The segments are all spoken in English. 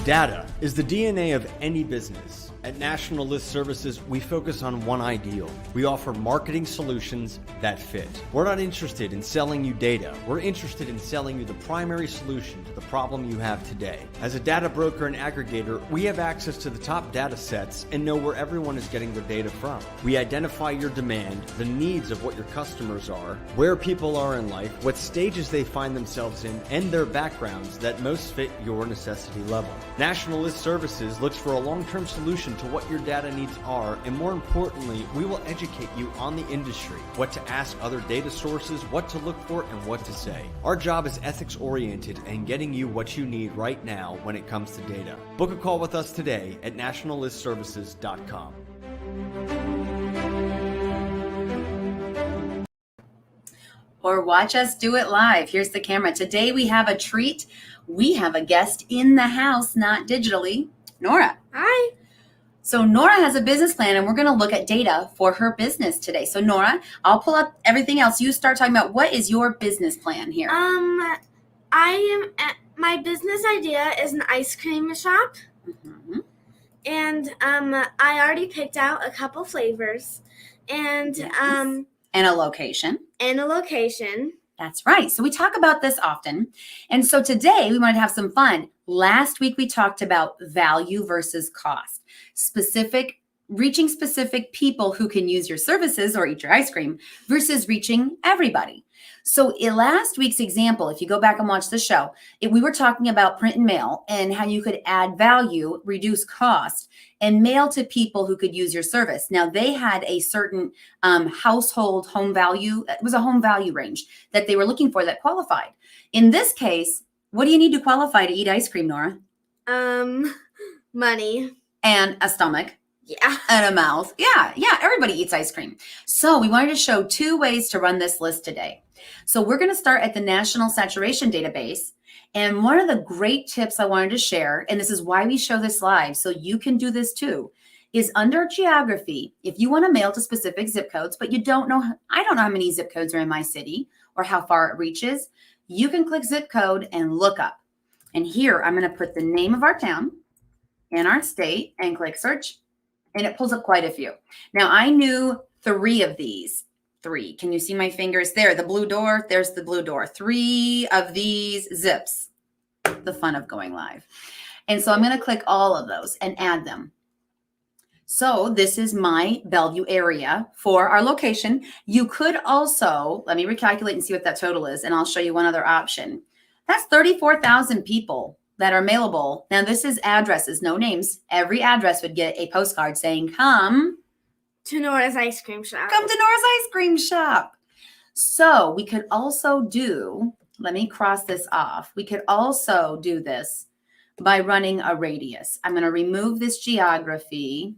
Data is the DNA of any business. At National List Services, we focus on one ideal. We offer marketing solutions that fit. We're not interested in selling you data. We're interested in selling you the primary solution to the problem you have today. As a data broker and aggregator, we have access to the top data sets and know where everyone is getting their data from. We identify your demand, the needs of what your customers are, where people are in life, what stages they find themselves in, and their backgrounds that most fit your necessity level. National List Services looks for a long-term solution to what your data needs are, and more importantly, we will educate you on the industry, what to ask other data sources, what to look for, and what to say. Our job is ethics-oriented and getting you what you need right now when it comes to data. Book a call with us today at nationallistservices.com. Or watch us do it live. Here's the camera. Today we have a treat. We have a guest in the house, not digitally. Nora. Hi. So Nora has a business plan, and we're going to look at data for her business today. So Nora, I'll pull up everything else. You start talking about what is your business plan here. My business idea is an ice cream shop. Mm-hmm. And I already picked out a couple flavors and Yes. And a location. That's right. So we talk about this often. And so today we wanted to have some fun. Last week we talked about value versus cost, reaching specific people who can use your services or eat your ice cream versus reaching everybody. So in last week's example, if you go back and watch the show, we were talking about print and mail and how you could add value, reduce cost, and mail to people who could use your service. Now, they had a certain household home value. It was a home value range that they were looking for that qualified. In this case, what do you need to qualify to eat ice cream, Nora? Money. And a stomach. Yeah. And a mouth. Yeah, everybody eats ice cream. So we wanted to show 2 ways to run this list today. So we're going to start at the National Saturation Database. And one of the great tips I wanted to share, and this is why we show this live, so you can do this too, is under geography. If you want to mail to specific zip codes, but I don't know how many zip codes are in my city or how far it reaches, you can click zip code and look up. And here I'm going to put the name of our town and our state and click search. And it pulls up quite a few. Now, I knew 3 of these. 3. Can you see my fingers there? The blue door. There's the blue door. 3 of these zips. The fun of going live. And so I'm going to click all of those and add them. So this is my Bellevue area for our location. You could also, let me recalculate and see what that total is. And I'll show you one other option. That's 34,000 people that are mailable. Now, this is addresses, no names. Every address would get a postcard saying, come to Nora's ice cream shop. Come to Nora's ice cream shop. So we could also do, let me cross this off. We could also do this by running a radius. I'm going to remove this geography,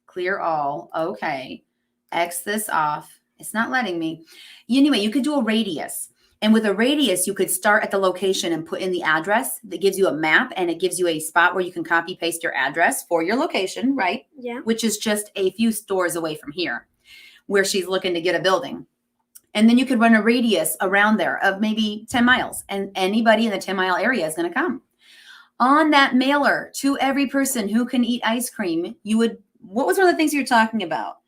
clear all. Okay. X this off. It's not letting me. Anyway, you could do a radius. And with a radius, you could start at the location and put in the address. That gives you a map, and it gives you a spot where you can copy paste your address for your location, right? Yeah. Which is just a few stores away from here where she's looking to get a building. And then you could run a radius around there of maybe 10 miles, and anybody in the 10-mile area is going to come. On that mailer to every person who can eat ice cream, what was one of the things you were talking about?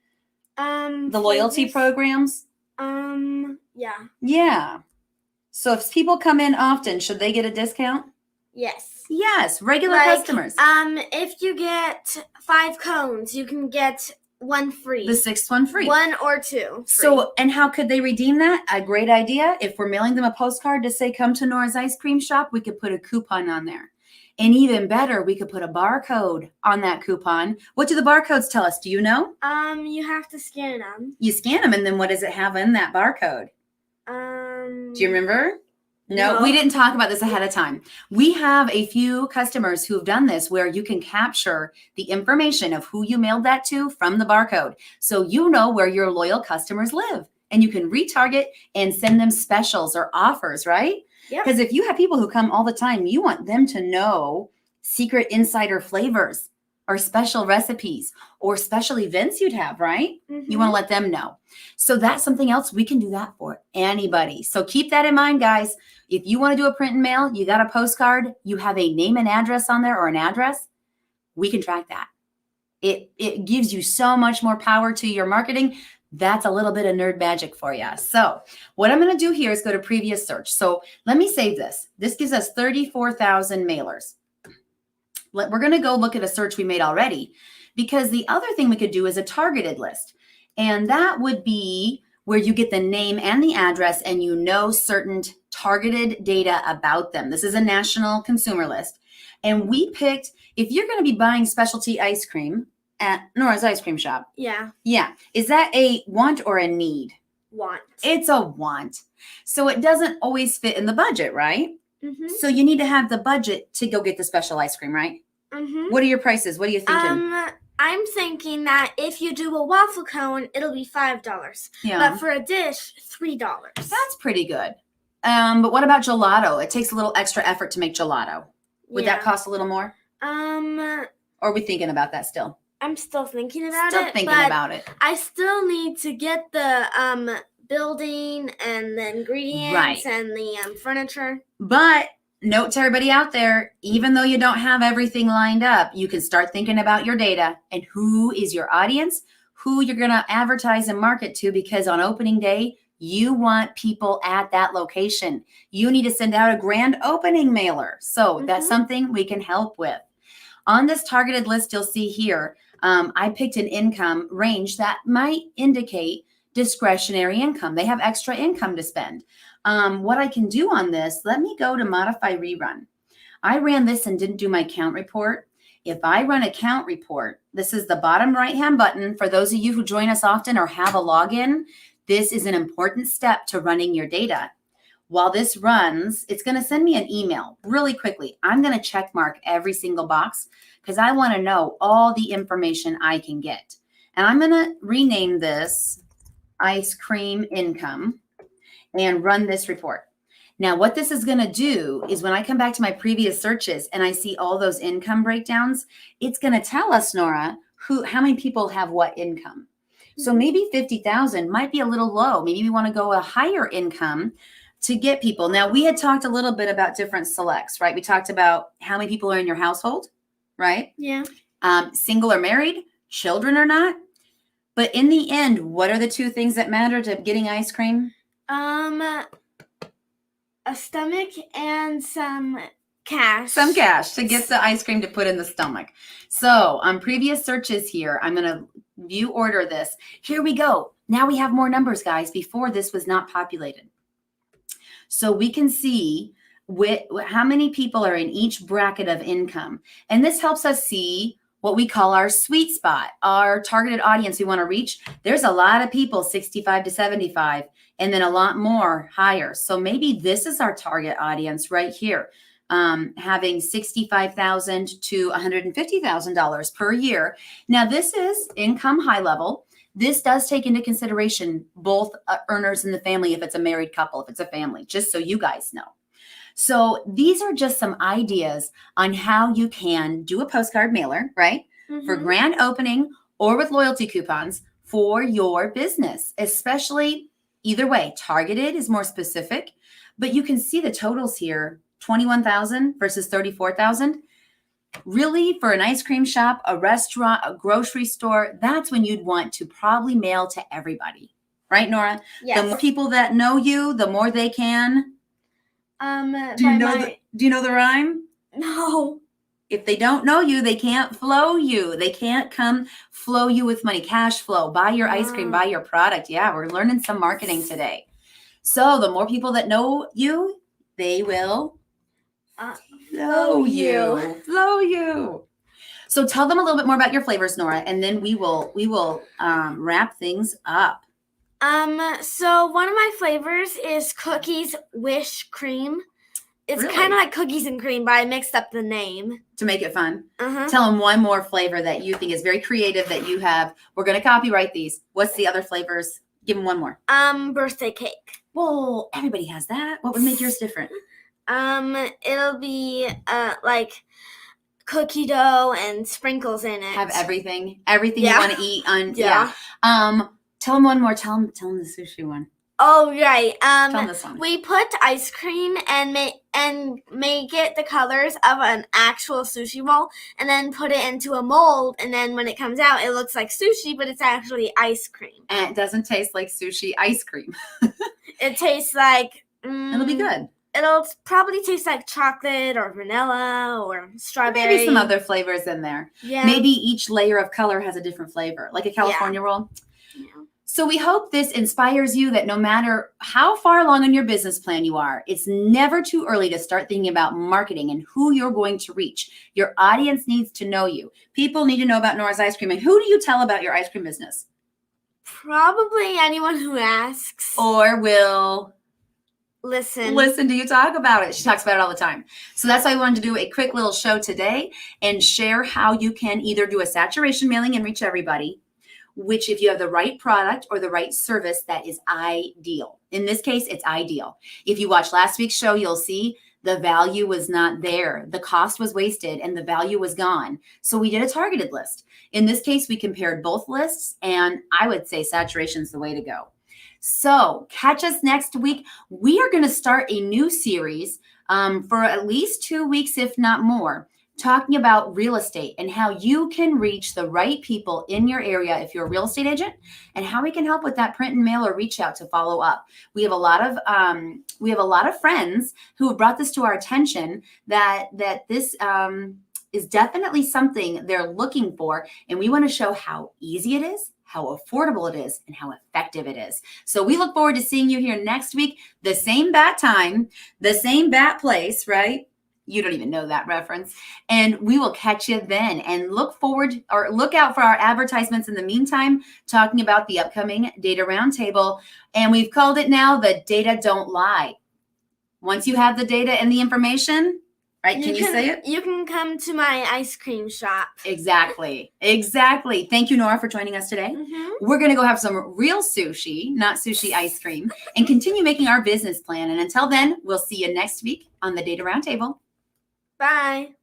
The loyalty programs? Yeah. Yeah. So if people come in often, should they get a discount? Yes. Yes, regular customers. If you get 5 cones, you can get 1 free. The 6th one free. 1 or 2 free. So, and how could they redeem that? A great idea. If we're mailing them a postcard to say, come to Nora's ice cream shop, we could put a coupon on there. And even better, we could put a barcode on that coupon. What do the barcodes tell us? Do you know? You have to scan them. You scan them, and then what does it have in that barcode? Do you remember? No, we didn't talk about this ahead of time. We have a few customers who've done this where you can capture the information of who you mailed that to from the barcode. So you know where your loyal customers live, and you can retarget and send them specials or offers, right? Because if you have people who come all the time, you want them to know secret insider flavors or special recipes or special events you'd have, right? You want to let them know. So that's something else we can do that for anybody. So keep that in mind, guys. If you want to do a print and mail, you got a postcard, you have a name and address on there or an address, we can track that. It gives you so much more power to your marketing. That's a little bit of nerd magic for you. So what I'm going to do here is go to previous search. So let me save this. This gives us 34,000 mailers. We're going to go look at a search we made already, because the other thing we could do is a targeted list. And that would be where you get the name and the address and you know certain targeted data about them. This is a national consumer list. And we picked, if you're going to be buying specialty ice cream at Nora's Ice Cream Shop. Yeah. Yeah. Is that a want or a need? Want. It's a want. So it doesn't always fit in the budget, right? So you need to have the budget to go get the special ice cream, right? What are your prices? What are you thinking? I'm thinking that if you do a waffle cone, it'll be $5. Yeah. But for a dish, $3. That's pretty good. But what about gelato? It takes a little extra effort to make gelato. Would that cost a little more? Or are we thinking about that still? I'm still thinking about Still it. thinking but about it. I still need to get the building and the ingredients and the furniture. But note to everybody out there, even though you don't have everything lined up, you can start thinking about your data and who is your audience, who you're going to advertise and market to, because on opening day, you want people at that location. You need to send out a grand opening mailer. So that's something we can help with. On this targeted list, you'll see here, I picked an income range that might indicate discretionary income. They have extra income to spend. What I can do on this, let me go to modify rerun. I ran this and didn't do my count report. If I run a count report, this is the bottom right-hand button. For those of you who join us often or have a login, this is an important step to running your data. While this runs, it's going to send me an email really quickly. I'm going to check mark every single box because I want to know all the information I can get. And I'm going to rename this ice cream income and run this report. Now, what this is going to do is when I come back to my previous searches and I see all those income breakdowns, it's going to tell us, Nora, how many people have what income. So maybe 50,000 might be a little low. Maybe we want to go a higher income to get people. Now, we had talked a little bit about different selects, right? We talked about how many people are in your household, right? Yeah. Single or married, children or not. But in the end, what are the two things that matter to getting ice cream? A stomach and some cash. Some cash to get the ice cream to put in the stomach. So on previous searches here, I'm going to view order this. Here we go. Now we have more numbers, guys. Before this was not populated. So we can see how many people are in each bracket of income. And this helps us see what we call our sweet spot, our targeted audience we want to reach. There's a lot of people 65 to 75, and then a lot more higher. So maybe this is our target audience right here, having $65,000 to $150,000 per year. Now, this is income high level. This does take into consideration both earners in the family, if it's a married couple, if it's a family, just so you guys know. So these are just some ideas on how you can do a postcard mailer, right? For grand opening or with loyalty coupons for your business, especially either way. Targeted is more specific, but you can see the totals here, 21,000 versus 34,000. Really, for an ice cream shop, a restaurant, a grocery store, that's when you'd want to probably mail to everybody. Right, Nora? Yes. The more people that know you, the more they can. Do you know the rhyme? No. If they don't know you, they can't flow you. They can't come flow you with money, cash flow, buy your ice cream, buy your product. Yeah, we're learning some marketing today. So the more people that know you, they will flow you. So tell them a little bit more about your flavors, Nora, and then we will wrap things up. So one of my flavors is cookies wish cream. It's Really? kind of like cookies and cream, but I mixed up the name. To make it fun. Uh-huh. Tell them one more flavor that you think is very creative that you have. We're going to copyright these. What's the other flavors? Give them one more. Birthday cake. Well, everybody has that. What would make yours different? It'll be like cookie dough and sprinkles in it. Have everything you want to eat on. Yeah. Tell them one more. Tell them the sushi one. Oh, right. Tell them this one. We put ice cream and make it the colors of an actual sushi roll, and then put it into a mold. And then when it comes out, it looks like sushi, but it's actually ice cream. And it doesn't taste like sushi ice cream. It tastes like. It'll be good. It'll probably taste like chocolate or vanilla or strawberry. Maybe some other flavors in there. Yeah. Maybe each layer of color has a different flavor, like a California roll. Yeah. So we hope this inspires you that no matter how far along in your business plan you are, it's never too early to start thinking about marketing and who you're going to reach. Your audience needs to know you. People need to know about Nora's Ice Cream. And who do you tell about your ice cream business? Probably anyone who asks. Or will listen to you talk about it. She talks about it all the time. So that's why I wanted to do a quick little show today and share how you can either do a saturation mailing and reach everybody, which if you have the right product or the right service, that is ideal. In this case, it's ideal. If you watch last week's show, you'll see the value was not there. The cost was wasted and the value was gone. So we did a targeted list. In this case, we compared both lists, and I would say saturation is the way to go. So catch us next week. We are going to start a new series for at least 2 weeks, if not more, talking about real estate and how you can reach the right people in your area if you're a real estate agent, and how we can help with that print and mail or reach out to follow up. We have a lot of friends who have brought this to our attention that this is definitely something they're looking for, and we want to show how easy it is, how affordable it is, and how effective it is. So we look forward to seeing you here next week, the same bat time, the same bat place, right? You don't even know that reference. And we will catch you then, and look out for our advertisements in the meantime, talking about the upcoming Data Roundtable. And we've called it now the Data Don't Lie. Once you have the data and the information, right? Can you say it? You can come to my ice cream shop. Exactly. Thank you, Nora, for joining us today. Mm-hmm. We're going to go have some real sushi, not sushi ice cream, and continue making our business plan. And until then, we'll see you next week on the Data Roundtable. Bye.